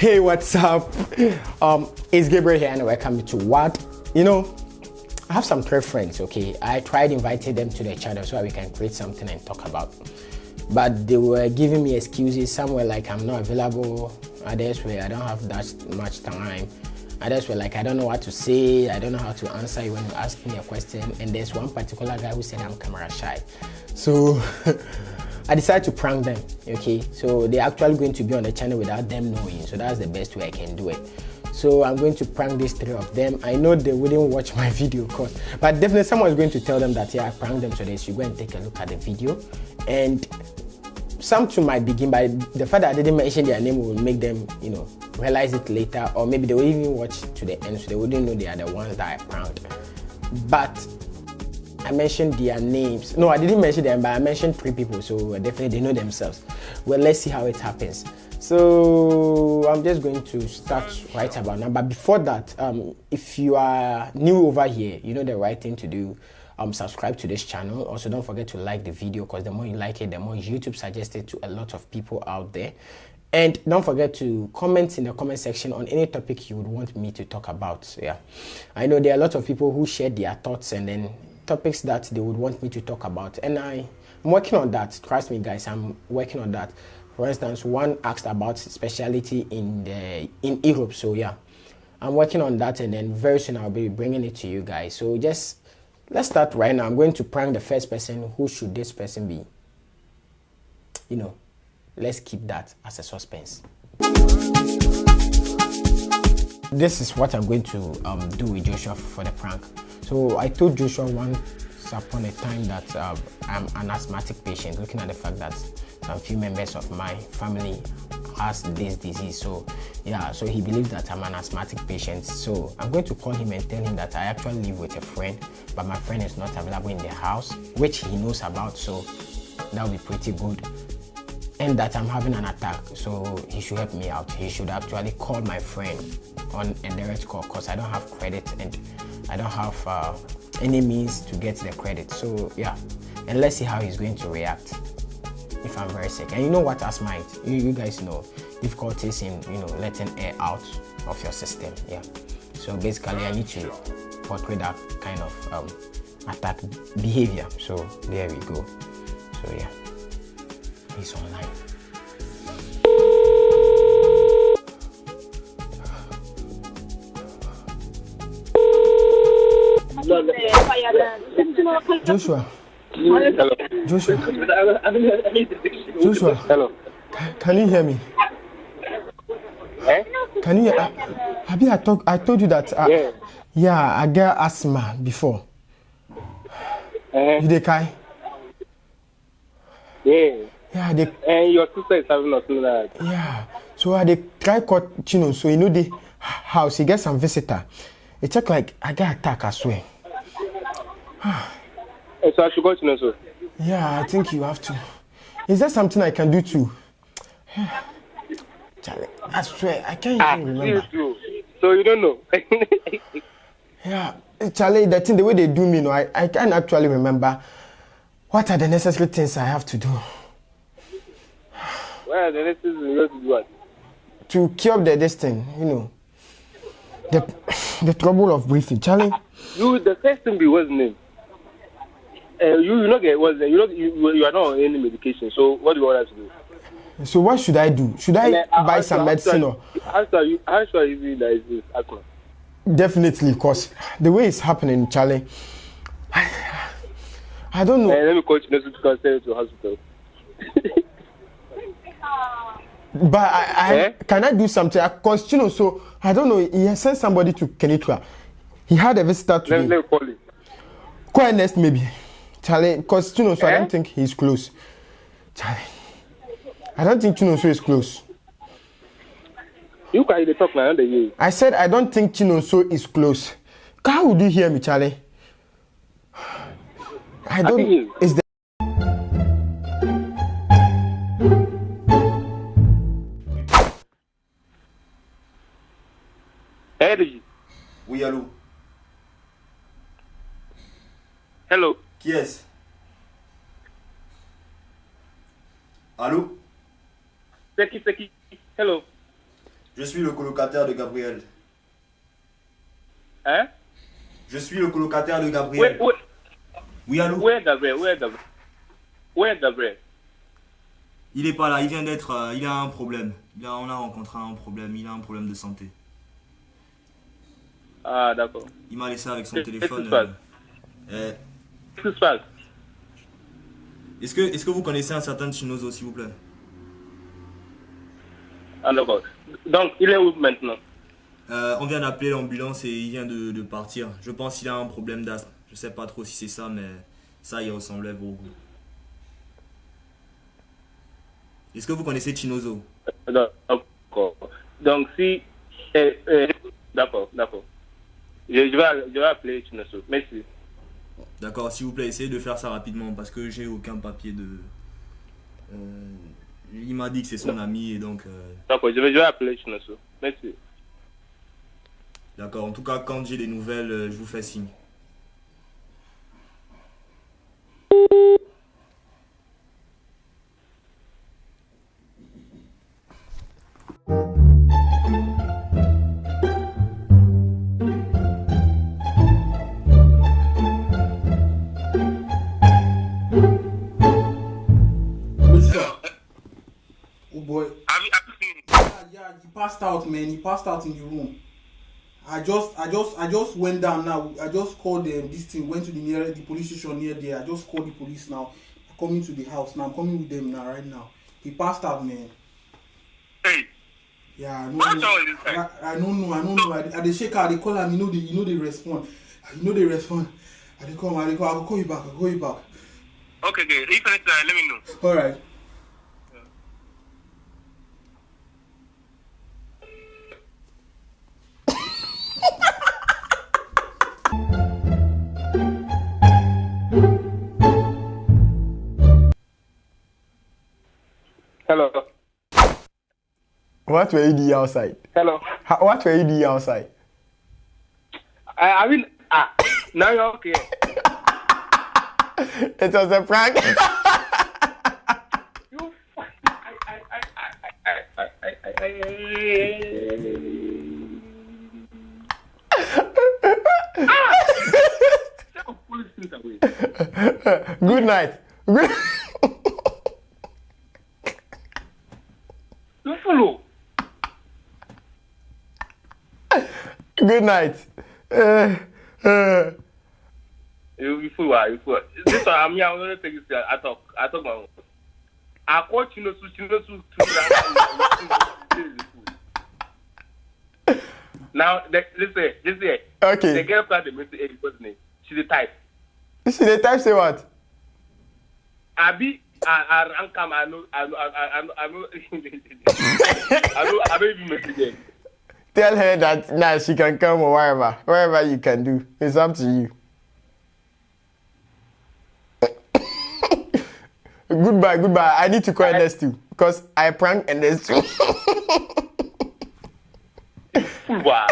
Hey, what's up? It's Gabriel here and welcome to what? I have some 3 friends, okay? I tried inviting them to the channel so that we can create something and talk about. But they were giving me excuses. Some were like, I'm not available. Others were, I don't have that much time. Others were like, I don't know what to say. I don't know how to answer you when you ask me a question. And there's one particular guy who said I'm camera shy. So I decided to prank them, okay? So they're actually going to be on the channel without them knowing. So that's the best way I can do it. So I'm going to prank these 3 of them. I know they wouldn't watch my video, course, but definitely someone is going to tell them that, yeah, I pranked them, so they should go and take a look at the video. And some two might begin, by the fact that I didn't mention their name will make them, realize it later, or maybe they will even watch to the end, so they wouldn't know they are the ones that I pranked. But I mentioned their names. No, I didn't mention them, but I mentioned 3 people, so definitely they know themselves. Well, let's see how it happens. So I'm just going to start right about now. But before that, if you are new over here, you know the right thing to do. Subscribe to this channel. Also, don't forget to like the video, because the more you like it, the more YouTube suggests it to a lot of people out there. And don't forget to comment in the comment section on any topic you would want me to talk about. Yeah, I know there are a lot of people who share their thoughts and then topics that they would want me to talk about, and I'm working on that. Trust me, guys, I'm working on that. For instance, one asked about specialty in Europe, so yeah, I'm working on that, and then very soon I'll be bringing it to you guys. So just let's start right now. I'm going to prank the first person. Who should this person be? Let's keep that as a suspense. This is what I'm going to do with Joshua for the prank. So I told Joshua once upon a time that I'm an asthmatic patient, looking at the fact that some few members of my family has this disease. So yeah, so he believes that I'm an asthmatic patient. So I'm going to call him and tell him that I actually live with a friend, but my friend is not available in the house, which he knows about, so that will be pretty good. And that I'm having an attack, so he should help me out. He should actually call my friend on a direct call, because I don't have credit and I don't have any means to get the credit. So yeah, and let's see how he's going to react if I'm very sick. And you know what asthma is? You guys know difficulties in letting air out of your system. Yeah, so basically I need to portray that kind of attack behavior. So there we go. So yeah, he's online. Joshua. Hello. Joshua. Joshua. Hello. Can you hear me? Eh? Can you hear? I told you that. Yeah, I get asthma before. You dey kai? Yeah. Yeah, they. And your sister is having us know that. Yeah. So I dey try call Chino. So the house, he get some visitor. It check like I get attack, I swear. So I should go to know so. Yeah, I think you have to. Is there something I can do too? Charlie, I swear, I can't even remember. So you don't know? Yeah, Charlie, the way they do me, I can't actually remember. What are the necessary things I have to do? What are the necessary things you have to do? What? To cure this thing, the trouble of breathing, Charlie. The first thing be what's the name? You not get what's the name? You are not on any medication. So what do you want us to do? So what should I do? Should I buy some medicine or? How sure is it that is this asthma? Definitely, because the way it's happening, Charlie, I don't know. Let me call you to send you to hospital. But can I do something? Because so I don't know. He sent somebody to Kenitra. He had a visitor today. Let me call him. Call next maybe, Charlie. Because so I don't think he's close. Charlie, I don't think so is close. You can talk now. I said I don't think so is close. How would you hear me, Charlie? I don't. Is the Oui, allô? Hello. Qui est-ce? Allô? C'est qui? Hello. Je suis le colocataire de Gabriel. Hein? Je suis le colocataire de Gabriel. Oui, allô? Où est Gabriel? Où est Gabriel? Il est pas là, il vient d'être... il a un problème. On a rencontré un problème, il a un problème de santé. Ah, d'accord. Il m'a laissé avec son téléphone. Qu'est-ce qui se passe? Est-ce que vous connaissez un certain Chinozo, s'il vous plaît? Ah, d'accord. Donc, il est où maintenant? On vient d'appeler l'ambulance et il vient de partir. Je pense qu'il a un problème d'asthme. Je sais pas trop si c'est ça, mais ça, il ressemblait beaucoup. Est-ce que vous connaissez Chinozo? D'accord. Donc, si... d'accord. Je vais appeler Chinozo. Merci. D'accord, s'il vous plaît, essayez de faire ça rapidement parce que j'ai aucun papier de... il m'a dit que c'est son ami et donc... D'accord, je vais appeler Chinozo. Merci. D'accord, en tout cas, quand j'ai des nouvelles, je vous fais signe. Oh boy. Yeah, he passed out, man. He passed out in the room. I just went down now. I just called them. This thing went to the police station near there. I just called the police now. I'm coming to the house now. I'm coming with them now, right now. He passed out, man. Hey. Yeah, I know. I don't know. I they shake out. They call him. You know they respond. They respond. I they come. I'll call you back. Okay. If anything, let me know. All right. Hello. What were you doing outside? Hello. What were you doing outside? I mean, now you're okay. It was a prank. Good night. Good night. You fool. This one, I'm here. I'm going to take it. I talk my own. I call Chinosu. Now, listen. Okay. The girl plan the message. What's the name? She's the type. See the type say what? I rank him. I know. I don't even message her. Tell her that now she can come or wherever you can do. It's up to you. Goodbye. I need to call Ernest too because I prank Ernest too. Wow.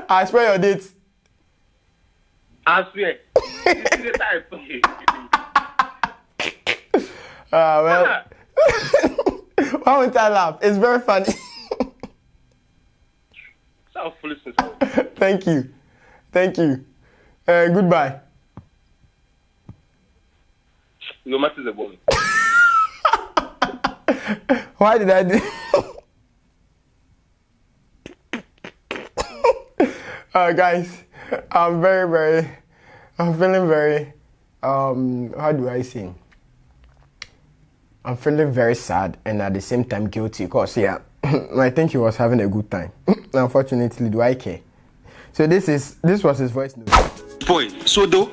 I swear your dates. I swear. This is the type. Well. Why won't I laugh? It's very funny. So foolish. Thank you. Goodbye. Your mouth is a woman. Why did I do? Guys, I'm feeling very, how do I say? I'm feeling very sad and at the same time guilty because, yeah, I think he was having a good time. Unfortunately, do I care? So this was his voice note. Boy, so though,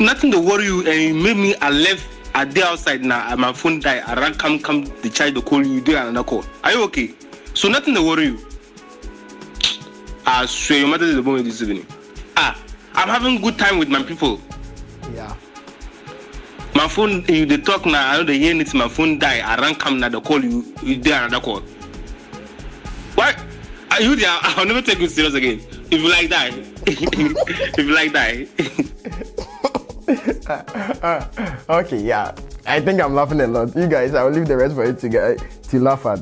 nothing to worry you and you made me, I left a day outside now and my phone died. I ran, come, the child to call you, do another call. Are you okay? So nothing to worry you. I swear your mother is the moment this evening. I'm having good time with my people. Yeah. My phone, you they talk now, I know they hear it, my phone die. I ran come now, they call you do another call. Why? Are you there? I'll never take you serious again. If you like that. If you like that. Okay, yeah. I think I'm laughing a lot. You guys, I will leave the rest for you to laugh at.